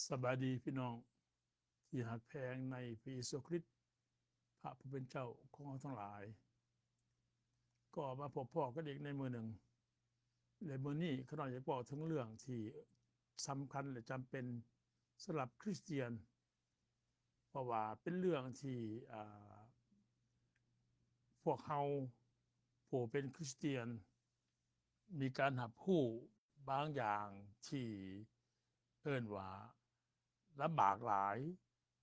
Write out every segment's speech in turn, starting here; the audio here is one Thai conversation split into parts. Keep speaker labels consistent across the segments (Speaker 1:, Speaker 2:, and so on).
Speaker 1: สบายดีพี่น้องที่หักแพงในพระเยซูคริสต์พระผู้เป็นเจ้าของเราทั้งหลายก็มาพบพ่อกันอีกในมือหนึ่งในมือนี้ขณะอยากบอกถึงเรื่องที่สำคัญและจำเป็นสำหรับคริสเตียนเพราะว่าเป็นเรื่องที่พวกเราผู้เป็นคริสเตียนมีการหับหู้บางอย่างที่เอิ้นว่าลำบากหลาย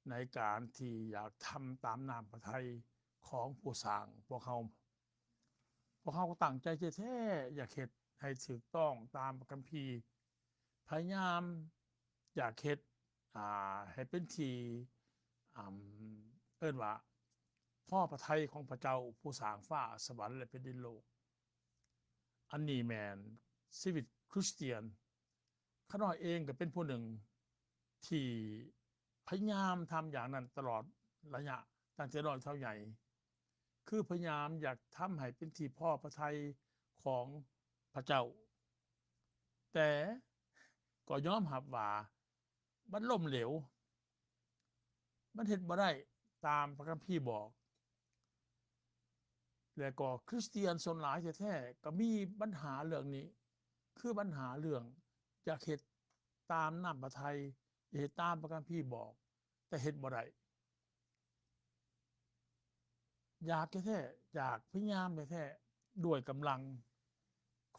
Speaker 1: ในการที่อยากทำตามน้ำพระทัยของผู้สร้างพวกเขาก็ตั้งใจแท้ๆอยากเฮ็ดให้ถูกต้องตามพระคัมภีร์พยายามอยากเฮ็ดให้เป็นที่เอิ้นว่าพ่อพระทัยของพระเจ้าผู้สร้างฟ้าสวรรค์และแผ่นดินโลกอันนี้แมนชีวิตคริสเตียนข้าน้อยเองก็เป็นผู้หนึ่งที่พยายามทำอย่างนั้นตลอดระยะตั้งแต่น้อยเท่าใหญ่คือพยายามอยากทำให้เป็นที่พ่อพระทัยของพระเจ้าแต่ก็ยอมรับว่ามันล้มเหลวมันเฮ็ดบ่ได้ตามพระคัมภีร์บอกแล้วก็คริสเตียนส่วนหลายแท้ๆก็มีปัญหาเรื่องนี้คือปัญหาเรื่องอยากเฮ็ดตามน้ำพระทัยเฮ็ดตามพระคัมภีร์บอกแต่เฮ็ดบ่ได้อยากแท้ๆอยากพยายามแท้ๆด้วยกำลัง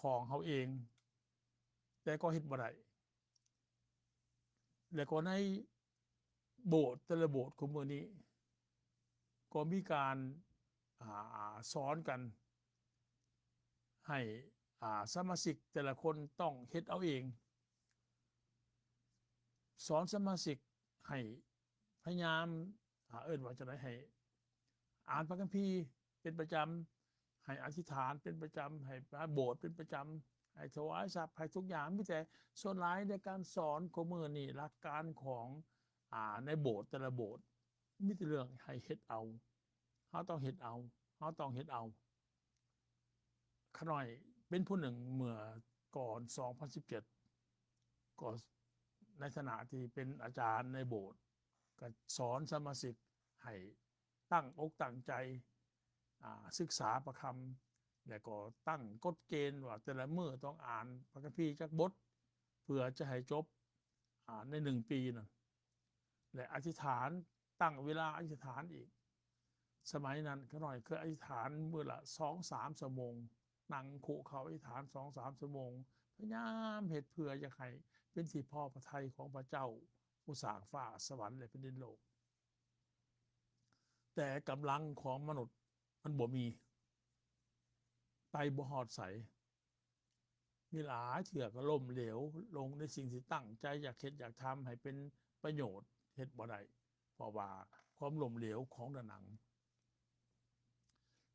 Speaker 1: ของเขาเองแต่ก็เฮ็ดบ่ได้แล้วก็ในโบสถ์แต่ละโบสถ์ของมื้อนี้ก็มีการสอนกันให้สมาชิกแต่ละคนต้องเฮ็ดเอาเองสอนสมาชิกให้พยายามเอิ้นว่าจะได้ให้อ่านพระคัมภีร์เป็นประจำให้อธิษฐานเป็นประจำให้มาโบสถ์เป็นประจำให้ถวายทรัพย์ให้ทุกอย่างมีแต่ส่วนหลายในการสอนของมื้อนี้หลักการของในโบสถ์แต่ละโบสถ์มีแต่เรื่องให้เฮ็ดเอาเฮาต้องเฮ็ดเอาเฮาต้องเฮ็ดเอาขาน้อยเป็นผู้หนึ่งเมื่อก่อน2017ก็ในฐานะที่เป็นอาจารย์ในโบสถ์ก็สอนสมาชิกให้ตั้งอกตั้งใจศึกษาประคำแล้วก็ตั้งกฎเกณฑ์ว่าแต่ละมื้อต้องอ่านพระคัมภีร์จักบทเพื่อจะให้จบใน1 ปีนั่นและอธิษฐานตั้งเวลาอธิษฐานอีกสมัยนั้นขาน้อยเคยอธิษฐานมื้อละ2-3 ชั่วโมงนั่งคุเขาอธิษฐาน2-3 ชั่วโมงพยายามเฮ็ดเพื่ออยากให้เป็นที่พอพระทัยของพระเจ้าผู้สร้างฟ้าสวรรค์และแผ่นดินโลกแต่กำลังของมนุษย์มันบ่มีไปบ่ฮอดไสมีหลายเถื่อก็ล้มเหลวลงในสิ่งที่ตั้งใจอยากเฮ็ดอยากทำให้เป็นประโยชน์เฮ็ดบ่ได้เพราะว่าความล้มเหลวของดานัง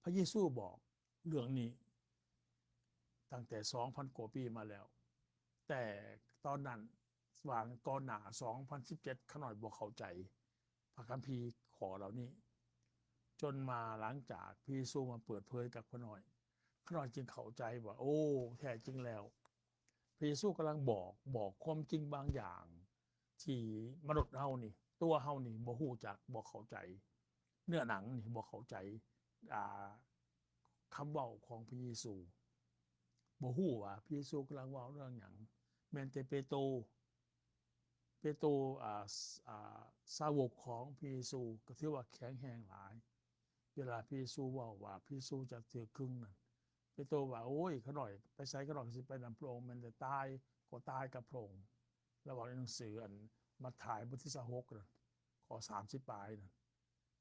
Speaker 1: พระเยซูบอกเรื่องนี้ตั้งแต่ 2,000 กว่าปีมาแล้วแต่ตอนนั้นวางก่อนหน้า2017ขาน้อยบ่เข้าใจพระคัมภีร์ขอเหล่านี้จนมาหลังจากพระเยซูมาเปิดเผยกับขาน้อยจึงเข้าใจว่าโอ้แท้จริงแล้วพระเยซูกำลังบอกความจริงบางอย่างที่มนุษย์เฮานี่ตัวเฮานี่บ่ฮู้จักบ่เข้าใจเนื้อหนังนี่บ่เข้าใจคำเว้าของพระเยซูบ่ฮู้ว่าพระเยซูกำลังเว้าเรื่องหยังแม้แต่เปโตรสาวกของพระเยซูก็ถือว่าแข็งแรงหลายเวลาพระเยซูเว้าว่าพระเยซูจะถูกครึ่งนั่นเปโตรว่าโอ้ยขาน้อยไปไสขาน้อยสิไปนำพระองค์มันจะตายก็ตายกับพระองค์แล้วบอกในหนังสืออันมัทธิวบทที่26นั่นข้อ30ปลายนั่น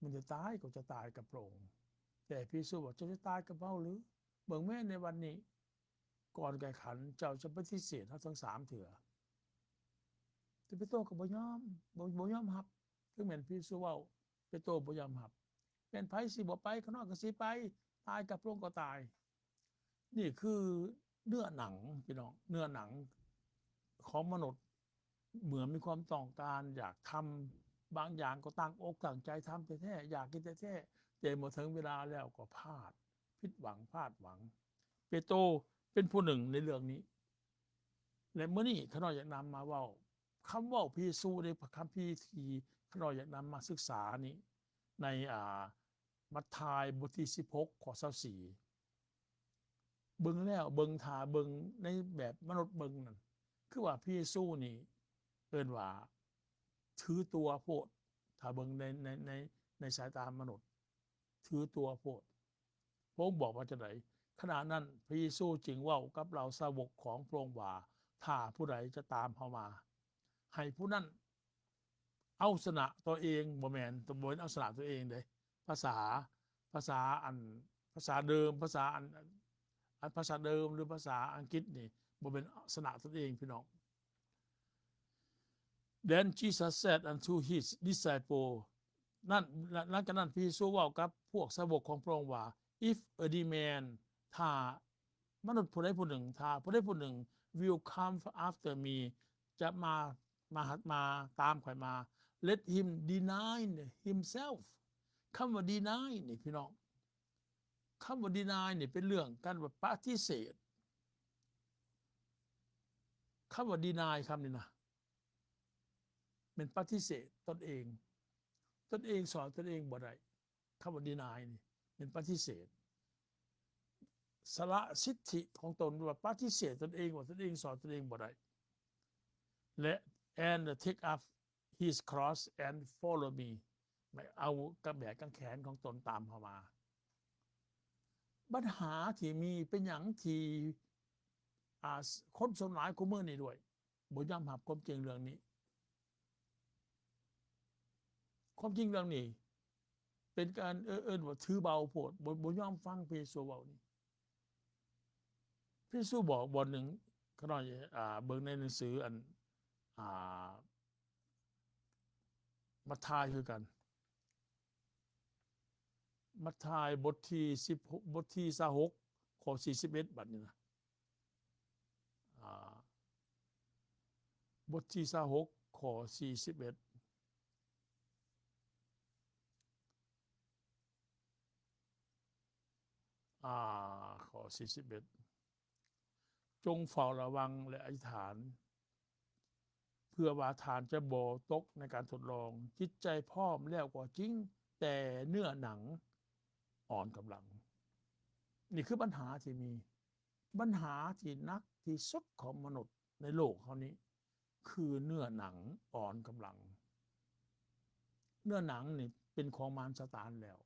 Speaker 1: มันจะตายก็จะตายกับพระองค์แต่พระเยซูบอกจะตายกับเฮาหรือเบิ่งแม่ในวันนี้ก่อนแก่ขันเจ้าจะปฏิเสธเฮาทั้ง3เถื่อแต่เปโตรก็บ่ยอมรับถึงแม้นพระเยซูเว้าเปโตรบ่ยอมรับแม่นไผสิบ่ไปข้างนอกก็สิไปตายกับพระองค์ก็ตายนี่คือเนื้อหนังพี่น้องเนื้อหนังของมนุษย์เหมือนมีความต้องการอยากทำบางอย่างก็ตั้งอกตั้งใจทำแท้ๆอยากกินแท้ๆแต่เมื่อถึงเวลาแล้วก็พลาดผิดหวังพลาดหวังเปโตรเป็นผู้หนึ่งในเรื่องนี้และเมื่อนี้ข้าน้อยอยากนำมาเว้า คำว่าพระเยซูในพระคัมภีร์ที่เราอยากนำมาศึกษานี้ในมัทธิวบทที่16ข้อ24เบิ่งแล้วเบิ่งทาเบิ่งในแบบมนุษย์เบิ่งนั่นคือว่าพระเยซูนี่เอิ้นว่าถือตัวโพดถ้าเบิ่งในสายตามนุษย์ถือตัวโพดพระองค์บอกว่าจะไหนขณะนั้นพระเยซูจึงเว้ากับเราสาวกของพระองค์ว่าถ้าผู้ใดจะตามเข้ามาให้ผู้นั้นเอาสนะตัวเองบ่แม่นตัวบ่เอาสนะตัวเองเด้ภาษาภาษาเดิมภาษาภาษาเดิมหรือภาษาอังกฤษนี่บ่เป็นสนะตัวเองพี่น้อง Then Jesus said unto his disciples นั่นหลังจากนั้นพระเยซูเว้ากับพวกสาวกของพระองค์ว่า if a man ถ้ามนุษย์ผู้ใดผู้หนึ่งถ้าผู้ใดผู้หนึ่ง will come after me จะมาตามข่อยมา let him deny himself คำว่า deny นี่พี่น้องคำว่า deny นี่เป็นเรื่องการปฏิเสธคำว่า deny คำนี้นะเป็นปฏิเสธตนเองสอนตนเองบ่ได้คำว่า deny นี่เป็นปฏิเสธสละสิทธิของตนว่าปฏิเสธตนเองว่าตนเองสอนตนเองบ่ได้และ and take up his cross and follow me ไม่เอากระแบกกางแขนของตนตามเข้ามาปัญหาที่มีเป็นอย่างที่คนส่วนหลายคุมื้อนี้ด้วยบ่ยอมรับความจริงเรื่องนี้ความจริงเรื่องนี้เป็นการเอิ้นว่าถือเบาโพดบ่ยอมฟังพระเยซูเว้านี่พระเยซูบอกบทหนึ่งก็น้อยเบิ่งในหนังสือมัทธิวคือกันมัทธิวบทที่16บทที่26ข้อ41บัดนี้นะบทที่26ข้อ41ข้อ41จงเฝ้าระวังและอธิษฐานเพื่อว่าทานจะบ่ตกในการทดลองจิตใจพร้อมแล้วก็จริงแต่เนื้อหนังอ่อนกำลังนี่คือปัญหาที่มีปัญหาที่นักที่สุดของมนุษย์ในโลกเขานี้คือเนื้อหนังอ่อนกำลังเนื้อหนังนี่เป็นของมารซาตานแล้ว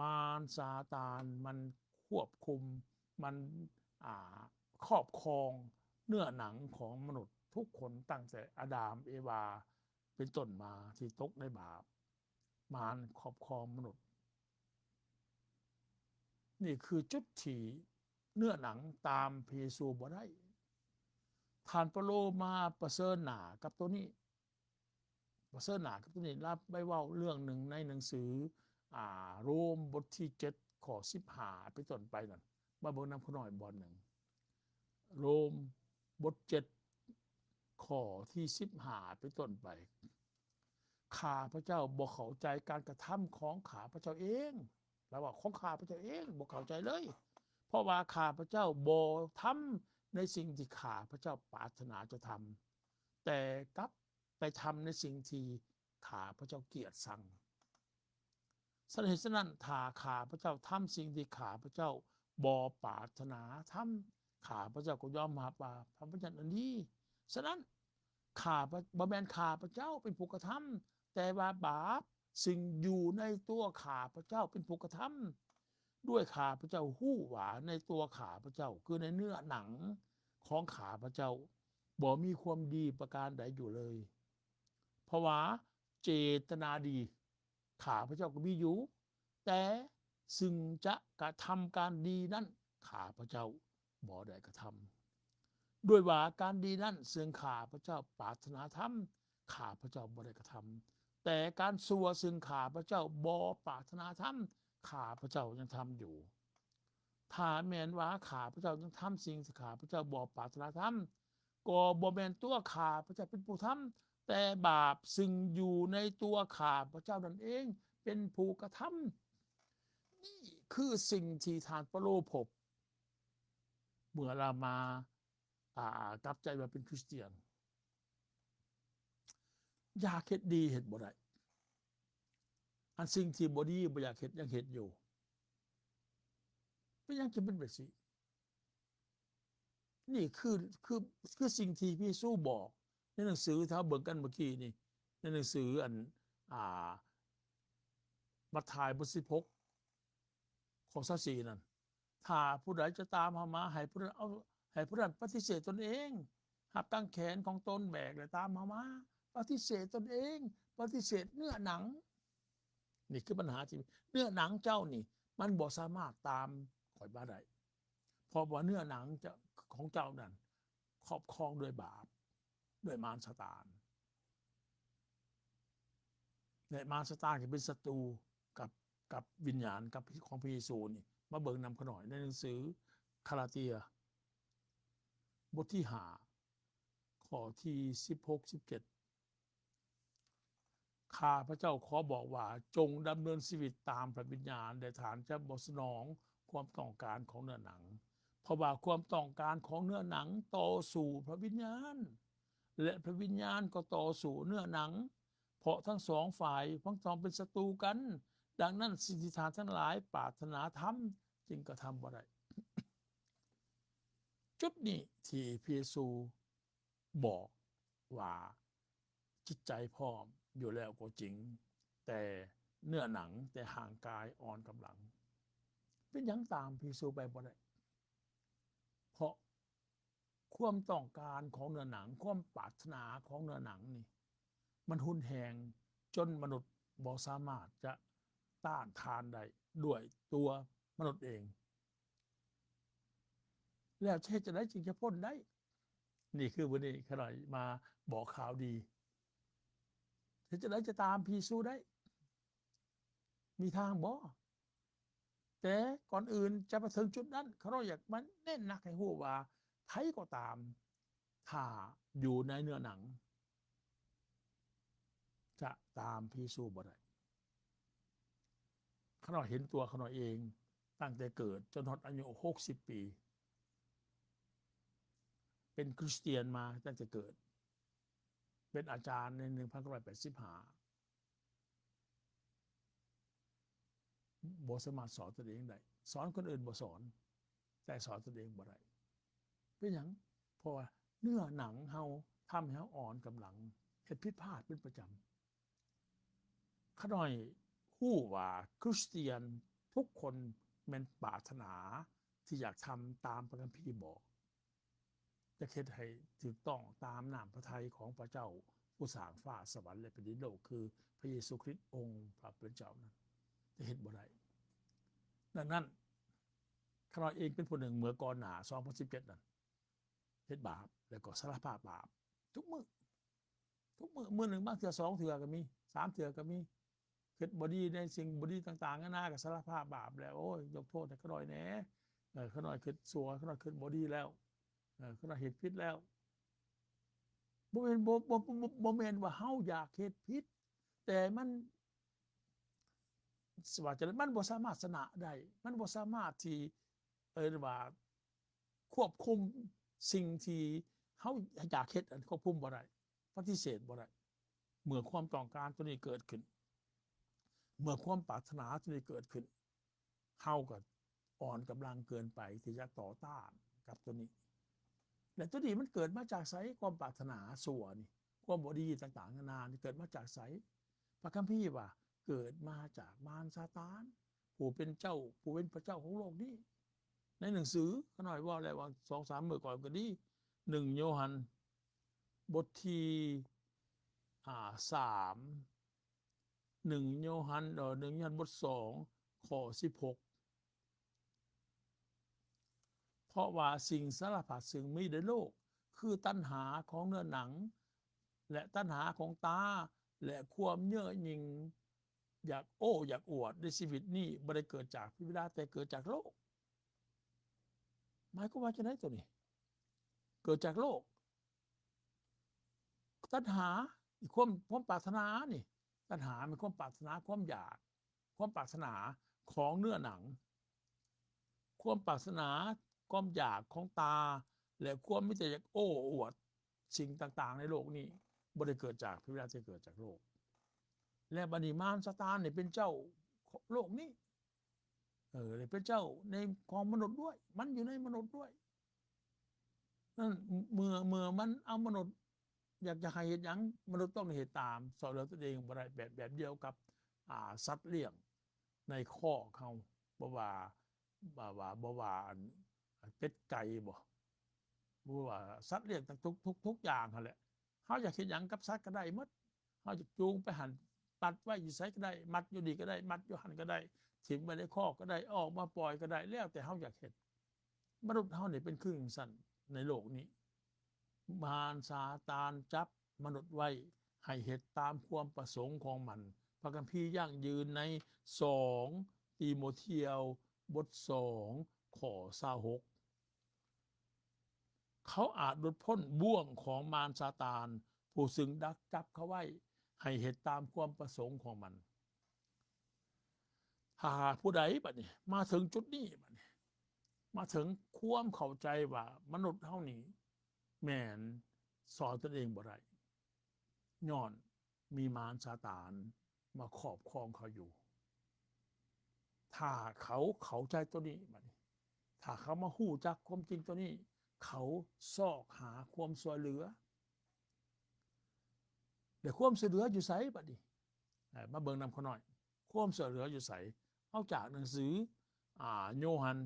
Speaker 1: มารซาตานมันควบคุมมันครอบครองเนื้อหนังของมนุษย์ทุกคนตั้งแต่อาดัมเอวาเป็นต้นมาที่ตกในบาปมารครอบครองมนุษย์นี่คือจุดที่เนื้อหนังตามพระเยซูบ่ได้ท่านเปโลมาประเสริฐหน้ากับตัวนี้ประเสริฐหน้ากับตัวนี้รับไว้เว้าเรื่องหนึ่งในหนังสือโรมบทที่7ข้อ15เป็นต้นไปนั่นมาเบิ่งนำผู้น้อยบทหนึ่งโรมบท7ข้อที่15เป็นต้นไปข้าพระเจ้าบ่เข้าใจการกระทำของข้าพระเจ้าเองแล้วว่าของข้าพระเจ้าเองบ่เข้าใจเลยเพราะว่าข้าพระเจ้าบ่ทำในสิ่งที่ข้าพระเจ้าปรารถนาจะทำแต่กลับไปทำในสิ่งที่ข้าพระเจ้าเกลียดชังสาเหตุฉะนั้นถ้าข้าพระเจ้าทำสิ่งที่ข้าพระเจ้าบ่ปรารถนาทำข้าพระเจ้าก็ยอมรับว่าพระบัญญัติอันนี้ฉะนั้นบ่แม่นข้าพระเจ้าเป็นผู้กระทำแต่ว่าบาปซึ่งอยู่ในตัวข้าพระเจ้าเป็นผู้กระทำด้วยข้าพระเจ้าฮู้ว่าในตัวข้าพระเจ้าคือในเนื้อหนังของข้าพระเจ้าบ่มีความดีประการใดอยู่เลยเพราะว่าเจตนาดีข้าพระเจ้าก็มีอยู่แต่ซึ่งจะกระทำการดีนั้นข้าพระเจ้าบ่ได้กระทำด้วยว่าการดีนั้นซึ่งข้าพระเจ้าปรารถนาทำข้าพระเจ้าบ่ได้กระทำแต่การชั่วซึ่งข้าพระเจ้าบ่ปรารถนาทำข้าพระเจ้ายังทำอยู่ถ้าแม้นว่าข้าพระเจ้ายังทำสิ่งที่ข้าพระเจ้าบ่ปรารถนาทำก็บ่แม่นตัวข้าพระเจ้าเป็นผู้ทำแต่บาปซึ่งอยู่ในตัวข้าพระเจ้านั่นเองเป็นผู้กระทำนี่คือสิ่งที่ท่านเปโลพบเมื่อเรามากลับใจมาเป็นคริสเตียน อยากเฮ็ดดีเฮ็ดบ่ได้อันสิ่งที่บ่ดีบ่อยากเฮ็ดยังเฮ็ดอยู่เป็นหยังจะเป็นแบบนี้นี่คือสิ่งที่พี่สู้บอกในหนังสือถ้าเบิ่งกันเมื่อกี้นี่ในหนังสืออันอ่ามัทธิวบท16ข้อ24นั่นถ้าผู้ใดจะตามหามาให้ผู้นั้นให้ผู้นั้นปฏิเสธตนเองหับตั้งแขนของตนแบกและตามหามาปฏิเสธตนเองปฏิเสธเนื้อหนังนี่คือปัญหาที่เนื้อหนังเจ้านี่มันบ่สามารถตามข่อยมาได้เพราะว่าเนื้อหนังจะของเจ้านั้นครอบครองด้วยบาปด้วยมารซาตานและมารซาตานก็เป็นศัตรูกับวิญญาณกับของพระเยซูนี่มาเบิ่งนำขน่อยในหนังสือคาลาเตียบทที่5ข้อที่16-17ข้าพระเจ้าขอบอกว่าจงดำเนินชีวิตตามพระวิญญาณแต่ฐานจะบ่สนองความต้องการของเนื้อหนังเพราะว่าความต้องการของเนื้อหนังต่อสู่พระวิญญาณและพระวิญญาณก็ต่อสู่เนื้อหนังเพราะทั้งสองฝ่ายทั้งสองเป็นศัตรูกันดังนั้นสิ่งที่ท่านทั้งหลายปรารถนาทำจึงกระทำบ่ได้จุดนี้ที่พระเยซูบอกว่าจิตใจพร้อมอยู่แล้วก็จริงแต่เนื้อหนังแต่ห่างกายอ่อนกำลังเป็นหยังตามพระเยซูไปบ่ได้เพราะความต้องการของเนื้อหนังความปรารถนาของเนื้อหนังนี่มันหุนแหงจนมนุษย์บ่สามารถจะต้านทานได้ด้วยตัวมนุษย์เองแล้วเทศจะได้จึงจะพ้นได้นี่คือวันนี้ขน่อยมาบอกข่าวดีเทศจะได้จะตามพระเยซูได้มีทางบ่แต่ก่อนอื่นจะมาถึงจุดนั้นเขาอยากมันเน้นนักให้รู้ว่าไผก็ตามถ้าอยู่ในเนื้อหนังจะตามพระเยซูบ่ได้เขาเห็นตัวเขาเองตั้งแต่เกิดจนถึงอายุ60 ปีเป็นคริสเตียนมาตั้งแต่เกิดเป็นอาจารย์ใน1985บ่สามารถสอนตัวเองได้สอนคนอื่นบ่สอนแต่สอนตัวเองบ่ได้เป็นหยังเพราะว่าเนื้อหนังเฮาทำให้เฮาอ่อนกำลังเฮ็ดผิดพลาดเป็นประจำขาน้อยฮู้ว่าคริสเตียนทุกคนแม่นปรารถนาที่อยากทำตามพระคัมภีร์บอกจะเฮ็ดให้ถูกต้องตามน้ำพระทัยของพระเจ้าผู้สร้างฟ้าสวรรค์และแผ่นดินโลกคือพระเยซูคริสต์องค์พระผู้เป็นเจ้านั้นจะเฮ็ดบ่ได้ดังนั้นข้าน้อยเองเป็นผู้หนึ่งเมื่อก่อนหน้า2017นั้นเฮ็ดบาปแล้วก็สารภาพบาปทุกมื้อมื้อหนึ่งบางเทื่อ2เทื่อก็มี3เทื่อก็มีเฮ็ดบ่ดีในสิ่งบ่ดีต่างๆนานาก็สารภาพบาปแล้วโอ้ยยกโทษให้ข้าน้อยแหน่ข้าน้อยคิดชั่วข้าน้อยคิดบ่ดีแล้วข้าน้อยเฮ็ดผิดแล้วบ่แม่นบ่แม่นว่าเฮาอยากเฮ็ดผิดแต่มันว่าจะมันบ่สามารถชนะได้มันบ่สามารถที่ว่าควบคุมสิ่งที่เฮาอยากเฮ็ดควบคุมบ่ได้ปฏิเสธบ่ได้เมื่อความต้องการตัวนี้เกิดขึ้นเมื่อความปรารถนาตัวนี้เกิดขึ้นเฮาก็อ่อนกำลังเกินไปที่จะต่อต้านกับตัวนี้และตัวนี้มันเกิดมาจากไสความปรารถนาชั่วนี่ความบ่ดีต่างๆนานานี่เกิดมาจากไสพระคัมภีร์ว่าเกิดมาจากมารซาตานผู้เป็นพระเจ้าของโลกนี้ในหนังสือก็หน่อยว่าอะไรว่า 2-3 มื้อก่อนก็ดี1โยฮันบทที่3 1โยฮัน1โยฮันบท2ข้อ16เพราะว่าสิ่งสารพัดซึ่งมีในโลกคือตัณหาของเนื้อหนังและตัณหาของตาและความเย่อหยิ่งอยากอวดในชีวิตนี้บ่ได้เกิดจากพระบิดาแต่เกิดจากโลกหมายความว่าจังได๋ตัวนี้เกิดจากโลกตัณหาความปรารถนานี่ตัณหาเป็นความปรารถนาความอยากความปรารถนาของเนื้อหนังความปรารถนาความอยากของตาและความมิแต่อยากอวดสิ่งต่างๆในโลกนี้ บ่ได้เกิดจากพระวิญญาณที่เกิดจากโลกและบัดนี้มารซาตานเนี่ยเป็นเจ้าโลกนี้เลยเป็นเจ้าในของมนุษย์ด้วยมันอยู่ในมนุษย์ด้วยนั่นเมื่อมันเอามนุษย์อยากจะให้เหตุหยังมนุษย์ต้องเหตุตามสอนเหลือตัวเองบ่ได้แบบเดียวกับสัตว์เลี้ยงในข้อเขาบ่ว่าเป็ดไก่บ่ว่าสัตว์เลี้ยงทุกอย่างนั่นแหละเฮาอยากเฮ็ดหยังกับสัตว์ก็ได้หมดเฮาจะจูงไปหันตัดไว้อยู่ไสก็ได้มัดอยู่นี่ก็ได้มัดอยู่หันก็ได้ถิ่มไว้ในคอกก็ได้ออกมาปล่อยก็ได้แล้วแต่เฮาอยากเฮ็ดมนุษย์เฮานี่เป็นคือจังซั่นในโลกนี้มารซาตานจับมนุษย์ไว้ให้เฮ็ดตามความประสงค์ของมันพระคัมภีร์ยั่งยืนใน2ตีโมเธียวบท2ข้อ26เขาอาจหลุดพ้นบ่วงของมารซาตานผู้ซึ่งดักจับเขาไว้ให้เฮ็ดตามความประสงค์ของมันถ้าผู้ใดบัดนี้มาถึงจุดนี้บัดนี้มาถึงความเข้าใจว่ามนุษย์เฮานี้แม่นสอนตนเองบ่ได้ย้อนมีมารซาตานมาครอบครองเขาอยู่ถ้าเขาเข้าใจตัวนี้บัดนี้ถ้าเขามาฮู้จักความจริงตัวนี้เขาซอกหาความช่วยเหลือแต่ความช่วยเหลืออยู่ไสบัดนี้มาเบิ่งนำเขาหน่อยความช่วยเหลืออยู่ไสเอาจากหนังสือโยฮัน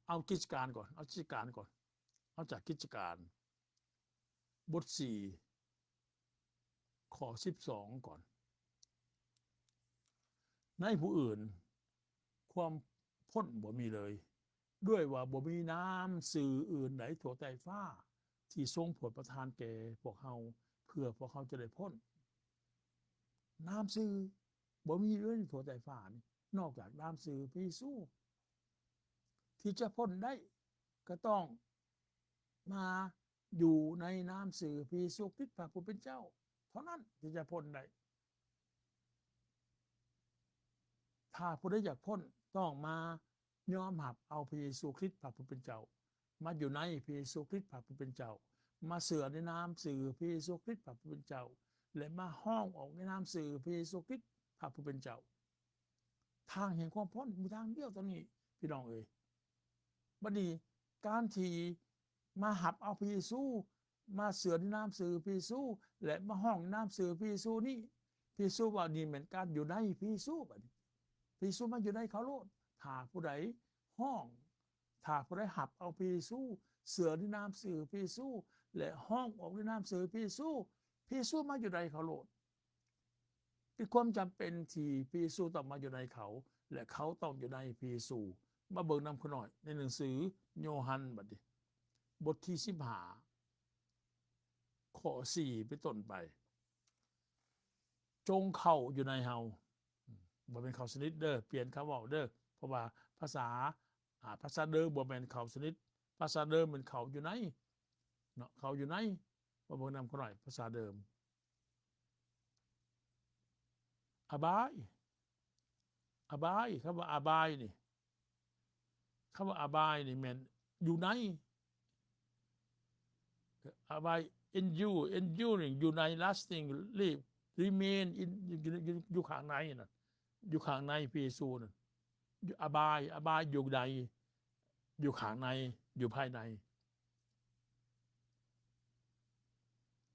Speaker 1: เอากิจการก่อนเอาจากกิจการบท4ข้อ12ก่อนในผู้อื่นความพ้นบ่มีเลยด้วยว่าบ่มีน้ำสื่ออื่นไหนทั่วใต้ฟ้าที่ทรงโปรดประทานแก่พวกเฮาเพื่อพวกเขาจะได้พ้นน้ำสื่อบ่มีเลยทั่วใต้ฟ้านี่นอกจากน้ำสื่อพระเยซูที่จะพ้นได้ก็ต้องมาอยู่ในน้ำสื่อพระเยซูคริสต์พระผู้เป็นเจ้าเท่านั้นที่จะพ้นได้ถ้าผู้ใดอยากพ้นต้องมายอมรับเอาพระเยซูคริสต์พระผู้เป็นเจ้ามาอยู่ในพระเยซูคริสต์พระผู้เป็นเจ้ามาเสือในน้ำสื่อพระเยซูคริสต์พระผู้เป็นเจ้าและมาห้องออกในน้ำสื่อพระเยซูคริสต์พระผู้เป็นเจ้าทางแห่งความพ้นมีทางเดียวเท่านี้พี่น้องเอ๋ยบัดนี้การที่มาหับเอาพระเยซูมาเสือในน้ำสื่อพระเยซูและมาห้องน้ำสื่อพระเยซูนี่พระเยซูว่านี่เหมือนการอยู่ในพระเยซูบัดนี้พระเยซูมาอยู่ในเขาโลดถ้าผู้ใดห้องถ้าผู้ใดหับเอาพระเยซูเสือในน้ำสื่อพระเยซูและห้องออกในน้ำสื่อพระเยซูพระเยซูมาอยู่ในเขาโลดเป็นความจำเป็นที่พระเยซูต้องมาอยู่ในเขาและเขาต้องอยู่ในพระเยซูมาเบิ่งนำเขาหน่อยในหนังสือโยฮันบัดนี้บทที่15ข้อ4เป็นต้นไปจงเข้าอยู่ในเฮาบ่เป็นเข้าสนิทเด้อเปลี่ยนคำเว้าเด้อเพราะว่าภาษาเดิมบ่แม่นเข้าสนิทภาษาเดิมมันเข้าอยู่ในเนาะเข้าอยู่ในมาเบิ่งนำเขาหน่อยภาษาเดิมอบายคำว่าอบายนี่คำว่าอบายนี่แม่นอยู่ในabide in you enduring อยู่ใน lasting live remain in อยู่ข้างในน่ะอยู่ข้างในพระเยซูน่ะabideอยู่ใดอยู่ข้างในอยู่ภายใน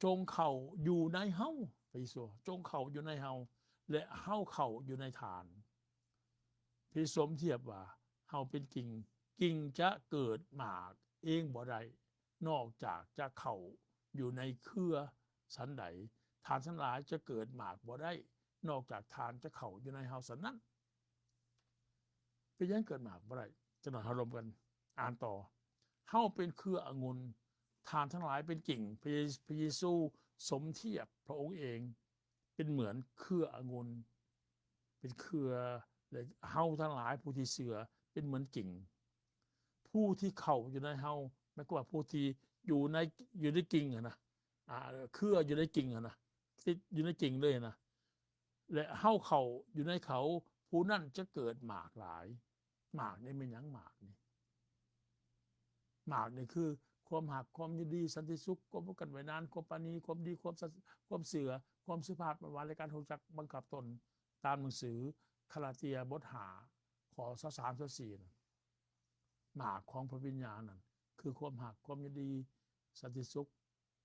Speaker 1: จงเข้าอยู่ในเฮาพระเยซูจงเข้าอยู่ในเฮาและเฮาเข้าอยู่ในฐานพระสมเทียบว่าเฮาเป็นกิ่งจะเกิดหมากเองบ่ได้นอกจากจะเข้าอยู่ในเครือสันใดฐานทั้งหลายจะเกิดหมากบ่ได้นอกจากฐานจะเข้าอยู่ในเฮาสันนั้นเป็นยังเกิดหมากบ่ได้จะหน่อยอารมณ์กันอ่านต่อเฮาเป็นเครือองุ่นฐานทั้งหลายเป็นกิ่งพระเยซูสมเทียบพระองค์เองเป็นเหมือนเครือองุ่นเป็นเครือและเฮาทั้งหลายผู้ที่เสือเป็นเหมือนกิ่งผู้ที่เข้าอยู่ในเฮาไม่ก็ว่าผู้ที่อยู่ในกิ่งนะเครืออยู่ในกิ่งนะติดอยู่ในกิ่งเลยนะและเฮาเข้าอยู่ในเขาผู้นั้นจะเกิดหมากหลายหมากนี่เป็นหยังหมากนี่ หมากนี่คือความหักความยินดีสันติสุขความกันไว้นานความปราณีความดีความเสือความสุภาพหวานในการรู้จักบังคับตนตามหนังสือคาราเตียบทหาขอ3-4นะหมากของพระวิญญาณนั่นคือความหักความยินดีสันติสุข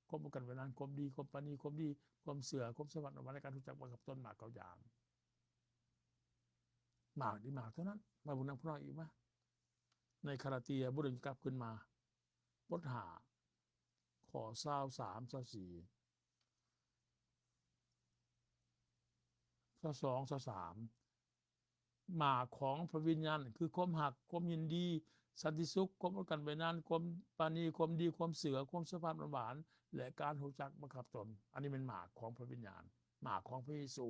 Speaker 1: ความกันไว้นานความดีความปราณีความดีความเสือความสุภาพหวานในการรู้จักบังคับตนหมากเก่าอย่างหมากดีหมากเท่านั้นมาบุญนำพระอีกไหมในคาราเตียบุญกลับขึ้นมาบทหาขอ23-24 2-3หมากของพระวิญญาณคือความหักความยินดีสันติสุขความกันไว้นานความปราณีความดีความเสือความสุภาพหวานและการรู้จักบังคับตนอันนี้เป็นหมากของพระวิญญาณหมากของพระเยซู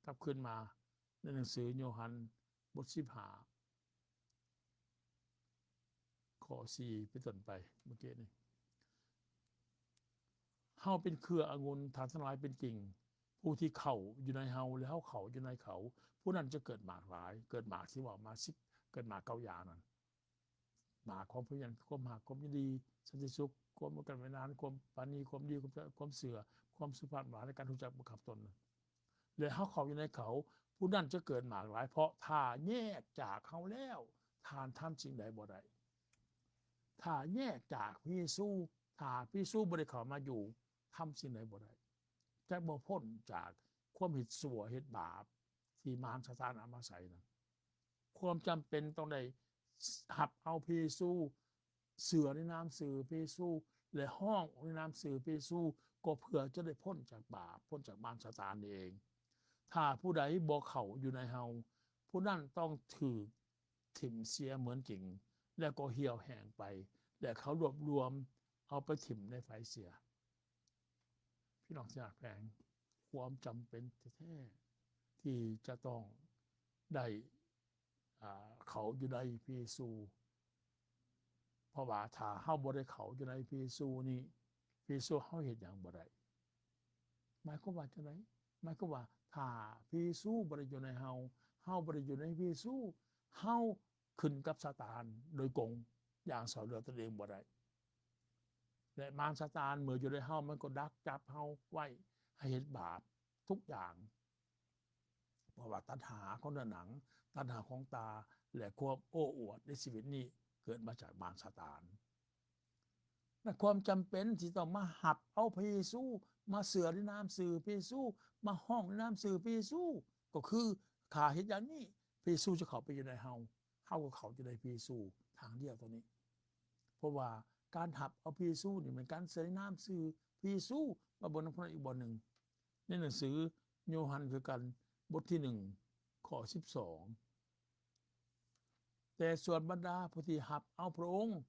Speaker 1: กลับขึ้นมาในหนังสือโยฮันบท15ข้อ4เป็นต้นไปเมื่อกี้นี่เฮาเป็นเครือองุ่นฐานทั้งหลายเป็นกิ่งผู้ที่เข่าอยู่ในเฮาและเฮาเข่าอยู่ในเขาผู้นั้นจะเกิดหมากหลายเกิดหมากที่ว่ามา10เกิดหมาก9อย่างนั้นหมากของพระวิญญาณความหักความยินดีสันติสุขความกันไว้นานความปราณีความดีความเสือความสุภาพหวานในการรู้จักบังคับตนและเฮาเข่าอยู่ในเขาผู้นั้นจะเกิดหมากหลายเพราะถ้าแยกจากเขาแล้วทานทำสิ่งใดบ่ได้ถ้าแยกจากพระเยซูถ้าพระเยซูบ่ได้เข้ามาอยู่ทำสิ่งใดบ่ได้จะบ่พ้นจากความผิดชั่วเหตุบาปที่มารซาตานเอามาใส่นั้นความจำเป็นต้องได้หับเอาพระเยซูเสือในนามสื่อพระเยซูและห้องในนามสื่อพระเยซูก็เพื่อจะได้พ้นจากบาปพ้นจากมารซาตานเองถ้าผู้ใดบ่เข้าอยู่ในเฮาผู้นั้นต้องถูกถิ่มเสียเหมือนกิ่งแล้วก็เหี่ยวแห้งไปและเขารวบรวมเอาไปถิ่มในไฟเสียพี่น้องที่รักแพงความจำเป็นแท้ๆที่จะต้องได้เขาอยู่ในพระเยซูเพราะว่าถ้าเฮาบ่ได้เขาอยู่ในพระเยซูนี่พระเยซูเฮาเฮ็ดหยังบ่ได้หมายความว่าจังได๋หมายความว่าถ้าพระเยซูบ่ได้อยู่ในเฮาเฮาบ่ได้อยู่ในพระเยซูเฮาขึ้นกับซาตานโดยกงอย่างสอยเหลือตนเองบ่ได้และมารซาตานเมื่ออยู่ในเฮามันก็ดักจับเฮาไว้ให้เฮ็ดบาปทุกอย่างเพราะว่าตัณหาของเนื้อหนังตัณหาของตาและความโอ้อวดในชีวิตนี้เกิดมาจากมารซาตานและความจำเป็นที่ต้องมาหับเอาพระเยซูมาเสือในนามสื่อพระเยซูมาห้องในนามสื่อพระเยซูก็คือขาเฮ็ดอย่างนี้พระเยซูจะเข้าไปอยู่ในเฮาก็เข้าอยู่ในพระเยซูทางเดียวตัวนี้เพราะว่าการหับเอาพระเยซูนี่เป็นการเสือในนามสื่อพระเยซูมาบนพระอีกบทหนึ่งในหนังสือโยฮันคือกันบทที่1ข้อ12แต่ส่วนบรรดาผู้ที่หับเอาพระองค์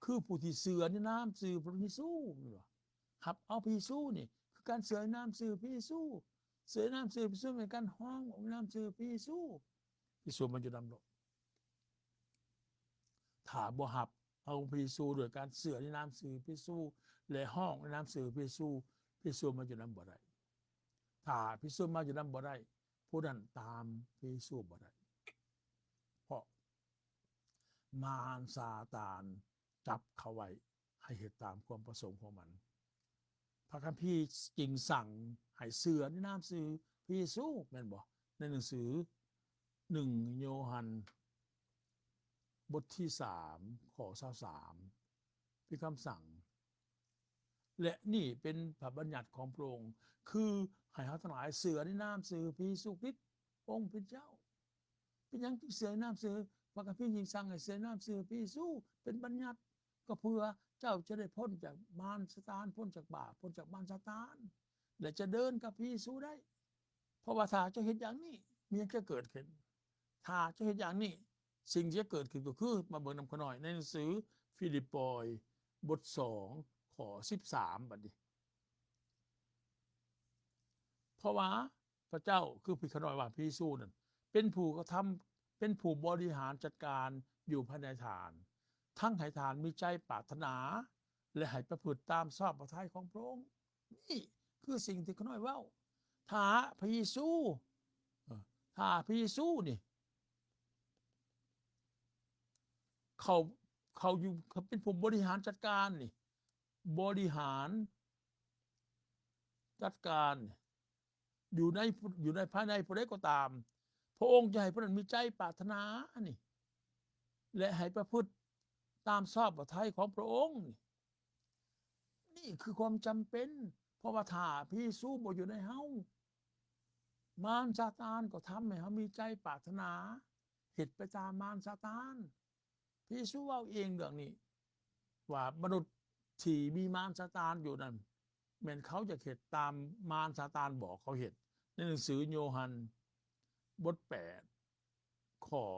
Speaker 1: คือผู้ที่เสือในนามสื่อพระเยซูหับเอาพระเยซูนี่คือการเสือในนามสื่อพระเยซูเสือในนามสื่อพระเยซูเป็นการห้องในนามสื่อพระเยซูพระเยซูมันจะดำรงถ้าบ่หับเอาพระเยซูโดยการเสือในนามสื่อพระเยซูและห้องในนามสื่อพระเยซูพระเยซูมันจะนำบ่ได้ถ้าพระเยซูมาจะนำบ่ได้ผู้นั้นตามพระเยซูบ่ได้เพราะมารซาตานจับเขาไว้ให้เหตุตามความประสงค์ของมันพระคัมภีร์จึงสั่งให้เสือในนามสื่อพระเยซูแม่นบ่ในหนังสือ1โยฮันบทที่3ข้อ23เป็นคำสั่งและนี่เป็นพระบัญญัติของพระองค์คือให้เขาทั้งหลายเสือในนามสื่อพระเยซูคริสต์องค์เป็นเจ้าเป็นหยังที่เสือในนามสื่อพระคัมภีร์จึงสั่งให้เสือในนามสื่อพระเยซูเป็นบัญญัติก็เพื่อเจ้าจะได้พ้นจากมารซาตานพ้นจากบาปพ้นจากมารซาตานและจะเดินกับพระเยซูได้เพราะว่าถ้าเจ้าเห็นอย่างนี้มีหยังจะเกิดขึ้นถ้าเจ้าเห็นอย่างนี้สิ่งที่จะเกิดขึ้นก็คือมาเบิ่งนำกันหน่อยในหนังสือฟิลิปปอยบท2ข้อ13บัดนี้เพราะว่าพระเจ้าคือพิขน้อยว่าพระเยซูนั่นเป็นผู้กระทำเป็นผู้บริหารจัดการอยู่ภายในฐานทั้งให้ฐานมีใจปรารถนาและให้ประพฤติตามชอบพระทัยของพระองค์นี่คือสิ่งที่ขน้อยเว้าถ้าพระเยซูนี่ เขาอยู่เขาเป็นผู้บริหารจัดการนี่บริหารจัดการอยู่ในภายในผู้ใดก็ตามพระองค์จะให้พระนั้นมีใจปรารถนานี่และให้ประพฤติตามชอบพระทัยของพระองค์นี่คือความจำเป็นเพราะว่าถ้าพี่สู้บ่อยู่ในเฮามารซาตานก็ทำให้เขามีใจปรารถนาเหตุไปตามมารซาตานพี่สู้เอาเองเรื่องนี้ว่ามนุษย์ที่มีมารซาตานอยู่นั่นแม้นเขาจะเหตุตามมารซาตานบอกเขาเหตุในหนังสือโยฮันบท8ข้อ44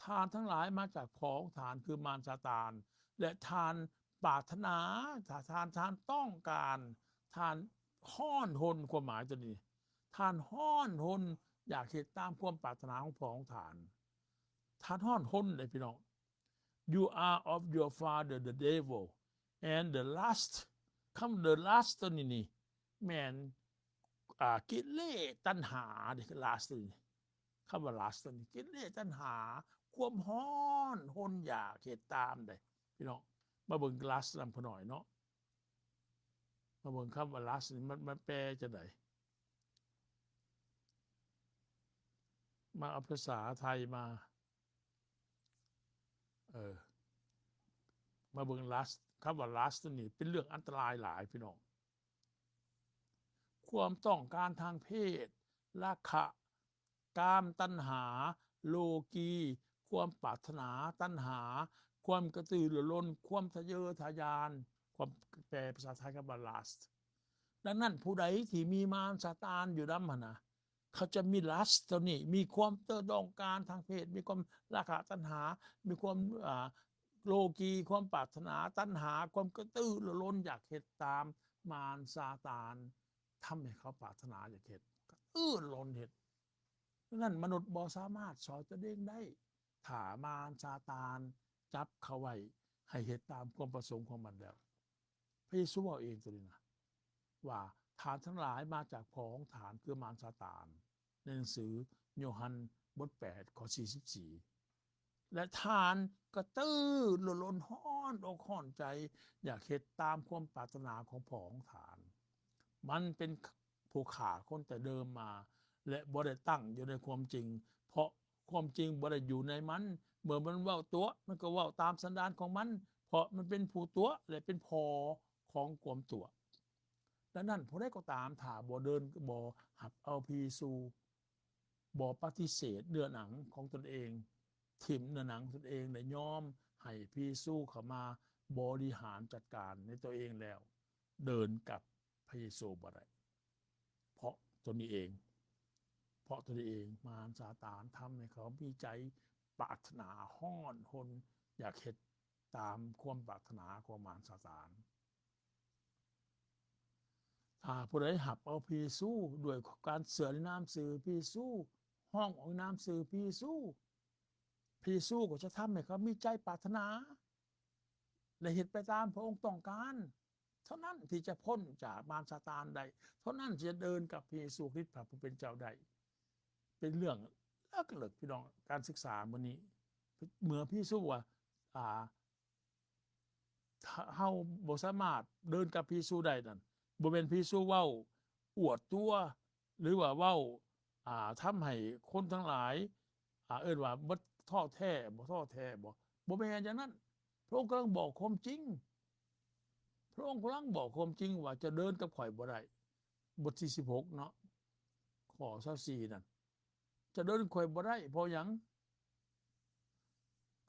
Speaker 1: ทานทั้งหลายมาจากของฐานคือมารซาตานและทานปรารถนาทานต้องการทานห้อนหนความหมายตัวนี้ทานห้อนหนอยากเหตุตามความปรารถนาของของฐานห้อนหนเลยพี่น้อง you are of your father the devil and the lust คำ the lust ตัวนี้แมนกิเลสตัณหาเด็ก lust ตัวนี้คำว่า lust ตัวนี้กิเลสตัณหาความห้อนหนอยากเหตุตามเลยพี่น้องมาเบิ่ง lust นำพอหน่อยเนาะมาเบิ่งคำว่า lust นี่มันแปลจะไหนมาเอาภาษาไทยมามาเบิ่ง lust คำว่า lust นี่เป็นเรื่องอันตรายหลายพี่น้องความต้องการทางเพศราคะกามตัณหาโลกีความปรารถนาตัณหาความกระตือรือร้นความทะเยอทะยานความแปลภาษาไทยคำว่า lust ดังนั้นผู้ใดที่มีมารซาตานอยู่นำนะเขาจะมี lust ตัวนี้มีความต้องการทางเพศมีความราคะตัณหามีความโลกีความปรารถนาตัณหาความกระตือรือร้นอยากเหตุตามมารซาตานทำให้เขาปรารถนาอยากเหตุกระตือรือร้นเหตุนั่นมนุษย์บ่สามารถสอนตัวเองได้ถ้ามารซาตานจับเขาไว้ให้เหตุตามความประสงค์ของมันแล้วพระเยซูบอกเองตัวนี้นะว่าฐานทั้งหลายมาจากของฐานคือมารซาตานในหนังสือโยฮันบท8ข้อ44และทานกระตือรือร้นห้อนอกห้อนใจอยากเหตุตามความปรารถนาของผองฐานมันเป็นผู้ขาคนแต่เดิมมาและบ่ได้ตั้งอยู่ในความจริงเพราะความจริงบ่ได้อยู่ในมันเมื่อมันเว้าตัวมันก็เว้าตามสันดานของมันเพราะมันเป็นผู้ตัวและเป็นพอของความตัวดังนั้นผู้ใดก็ตามถ้าบ่เดินบ่หับเอาพีสูบ่ปฏิเสธเนื้อหนังของตนเองถิ่มเนื้อหนังตนเองและยอมให้พีสูเข้ามาบริหารจัดการในตัวเองแล้วเดินกับพระเยซูบ่ได้เพราะตัวนี้เองมารซาตานทำให้เขามีใจปรารถนาห้อนหนอยากเหตุตามความปรารถนาของมารซาตานถ้าผู้ใดหับเอาพระเยซูด้วยการเสื่อในนามสื่อพระเยซูห้องของนามสื่อพระเยซูก็จะทำให้เขามีใจปรารถนาและเหตุไปตามพระองค์ต้องการเท่านั้นที่จะพ้นจากมารซาตานได้เท่านั้นจะเดินกับพระเยซูคริสต์พระผู้เป็นเจ้าได้เป็นเรื่องเลิกพี่น้องการศึกษาวันนี้เมื่อพี่สู้ว่าเฮาบ่สามารถเดินกับพระเยซูได้นั่นบ่เป็นพระเยซูเว้าอวดตัวหรือว่าเว้าทำให้คนทั้งหลายเอิ้นว่าบ่ท้อแท้บ่แม่นอย่างนั้นพระองค์กำลังบอกความจริงพระองค์กำลังบอกความจริงว่าจะเดินกับข่อยบ่ได้บทที่16เนาะข้อ24นั่นจะเดินข่อยบ่ได้เพราะหยัง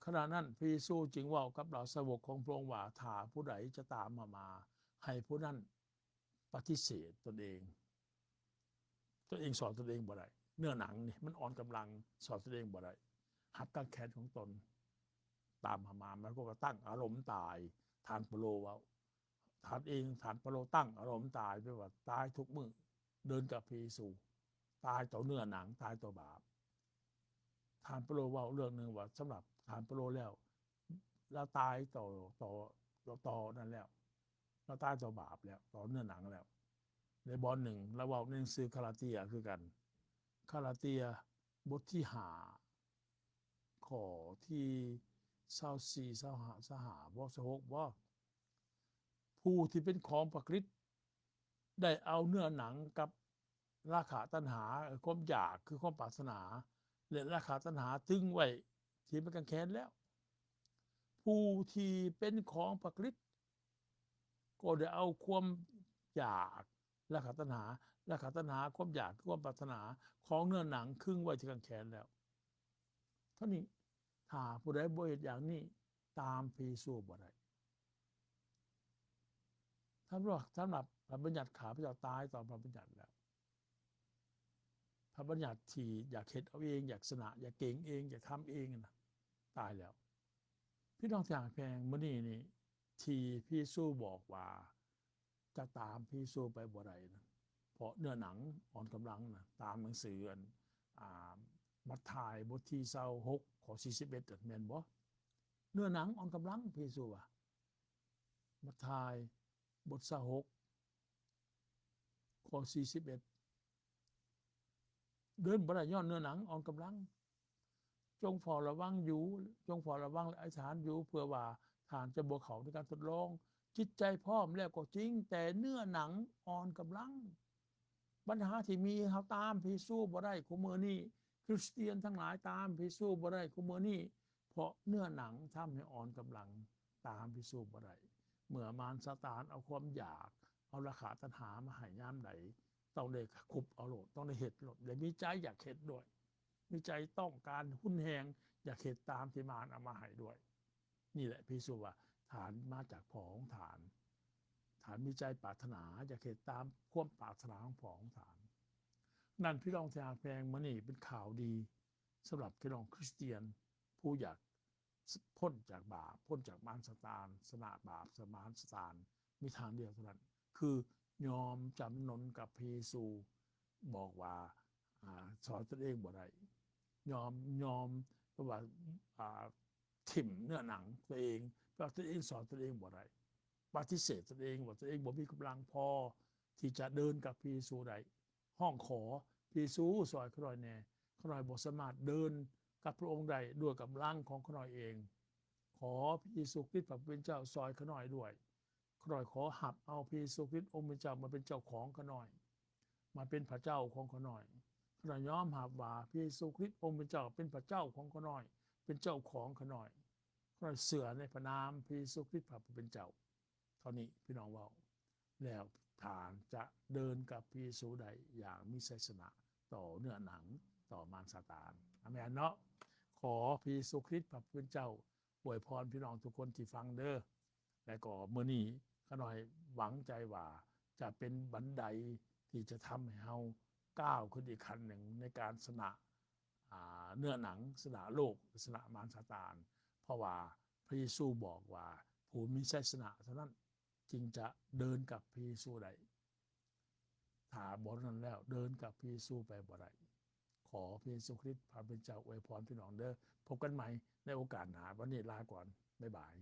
Speaker 1: ขณะนั้นพระเยซูจึงเว้ากับเหล่าสาวกของพระองค์ว่าถ้าผู้ใดจะตามมาให้ผู้นั้นปฏิเสธตนเองสอนตนเองบ่ได้เนื้อหนังนี่มันอ่อนกำลังสอนตนเองบ่ได้หัดตั้งแขนของตนตามมามันก็ตั้งอารมณ์ตายทานเปโลเว้าฐานเปโลตั้งอารมณ์ตายไปว่าตายทุกมื้อเดินกับพระเยซูตายต่อเนื้อหนังตายต่อบาปฐานเปโลเว้าเรื่องนึงว่าสำหรับฐานเปโลแล้วเราตายต่อนั่นแล้วเราตายต่อบาปแล้วต่อเนื้อหนังแล้วในบทหนึ่งเราเว้าในหนังสือคาลาเตียคือกันคาลาเตียบทที่ ข้อที่24 25 25บ่26บ่ผู้ที่เป็นของพระคริสต์ได้เอาเนื้อหนังกับราคะตัณหาความอยากคือความปรารถนาและราคะตัณหาตึงไว้ที่มันกังแขนแล้วผู้ที่เป็นของพระคริสต์ก็ได้เอาความอยากราคะตัณหาความอยากความปรารถนาของเนื้อหนังครึ่งไว้ที่กังแขนแล้วเท่านี้ถ้าผู้ใดบ่เฮ็ดอย่างนี้ตามพระเยซูบ่ได้สำหรับพระบัญญัติข้าพเจ้าตายต่อพระบัญญัติแล้วพระบัญญัติที่อยากเฮ็ดเอาเองอยากสนะอยากเก่งเองอยากทำเองนะตายแล้วพี่น้องที่แพงมื้อนี้นี่ที่พระเยซูบอกว่าจะตามพระเยซูไปบ่ได้นะเพราะเนื้อหนังอ่อนกำลังนะตามหนังสือมัทธิวบทที่26ข้อ41แม่นบ่เนื้อหนังอ่อนกำลังพระเยซูว่ามัทธิวบท26ข้อ41เดินบ่ได้ย้อนเนื้อหนังอ่อนกำลังจงเฝ้าระวังอยู่จงเฝ้าระวังและอธิษฐานอยู่เพื่อว่าท่านจะบ่เข้าในการทดลองจิตใจพร้อมแล้วก็จริงแต่เนื้อหนังอ่อนกำลังปัญหาที่มีเฮาตามพระเยซูบ่ได้คุมื้อนี้คริสเตียนทั้งหลายตามพระเยซูบ่ได้คุมื้อนี้เพราะเนื้อหนังทำให้อ่อนกำลังตามพระเยซูบ่ได้เมื่อมารซาตานเอาความอยากเอาราคะตัณหามาให้ยามใดต้องได้คุบเอาโลดต้องได้เฮ็ดโลดและมีใจอยากเฮ็ดด้วยมีใจต้องการหุ้นแหงอยากเฮ็ดตามที่มารเอามาให้ด้วยนี่แหละพระเยซูว่าฐานมาจากพ่อของฐานมีใจปรารถนาอยากเฮ็ดตามความปรารถนาของพ่อของฐานนั่นพี่น้องที่แพงมื้อนี้เป็นข่าวดีสำหรับพี่น้องคริสเตียนผู้อยากพ้นจากบาปพ้นจากมารซาตานสนะบาปสมารซาตานมีทางเดียวเท่านั้นคือยอมจำนนกับพระเยซูบอกว่าสอนตนเองบ่ได้ยอมเพราะว่าถิ่มเนื้อหนังตัวเองเพราะตัวเองสอนตัวเองบ่ได้ปฏิเสธตัวเองว่าตัวเองบ่มีกำลังพอที่จะเดินกับพระเยซูได้ห้องขอพระเยซูซอยข้าน้อยแน่ข้าน้อยบ่สามารถเดินกับพระองค์ได้ด้วยกำลังของข้าน้อยเองขอพระเยซูคริสต์เป็นเจ้าซอยข้าน้อยด้วยข้าน้อยขอหับเอาพระเยซูคริสต์องค์เป็นเจ้ามาเป็นเจ้าของข้าน้อยมาเป็นพระเจ้าของข้าน้อยข้าน้อยยอมหับว่าพระเยซูคริสต์องค์เป็นเจ้าเป็นพระเจ้าของข้าน้อยเป็นเจ้าของข้าน้อยข้าน้อยเสื่อในพระนามพระเยซูคริสต์เป็นเจ้าเท่านี้พี่น้องว่าแล้วฐานจะเดินกับพระเยซูได้อย่างมีชัยชนะต่อเนื้อหนังต่อมารซาตานอาเมนเนาะขอพระเยซูคริสต์เป็นเจ้าอวยพรพี่น้องทุกคนที่ฟังเด้อและก็มื้อนี้ข้าน้อยหวังใจว่าจะเป็นบันไดที่จะทำให้เฮาก้าวขึ้นอีกขั้นหนึ่งในการชนะเนื้อหนังชนะโลกชนะมารซาตานเพราะว่าพระเยซูบอกว่าผู้มีชัยชนะเท่านั้นจึงจะเดินกับพระเยซูได้ถ้าบ่นั้นแล้วเดินกับพระเยซูไปบ่ได้ขอพระเยซูคริสต์พระเป็นเจ้าอวยพรพี่น้องเด้อพบกันใหม่ในโอกาสหน้าวันนี้ลาก่อนบ๊ายบาย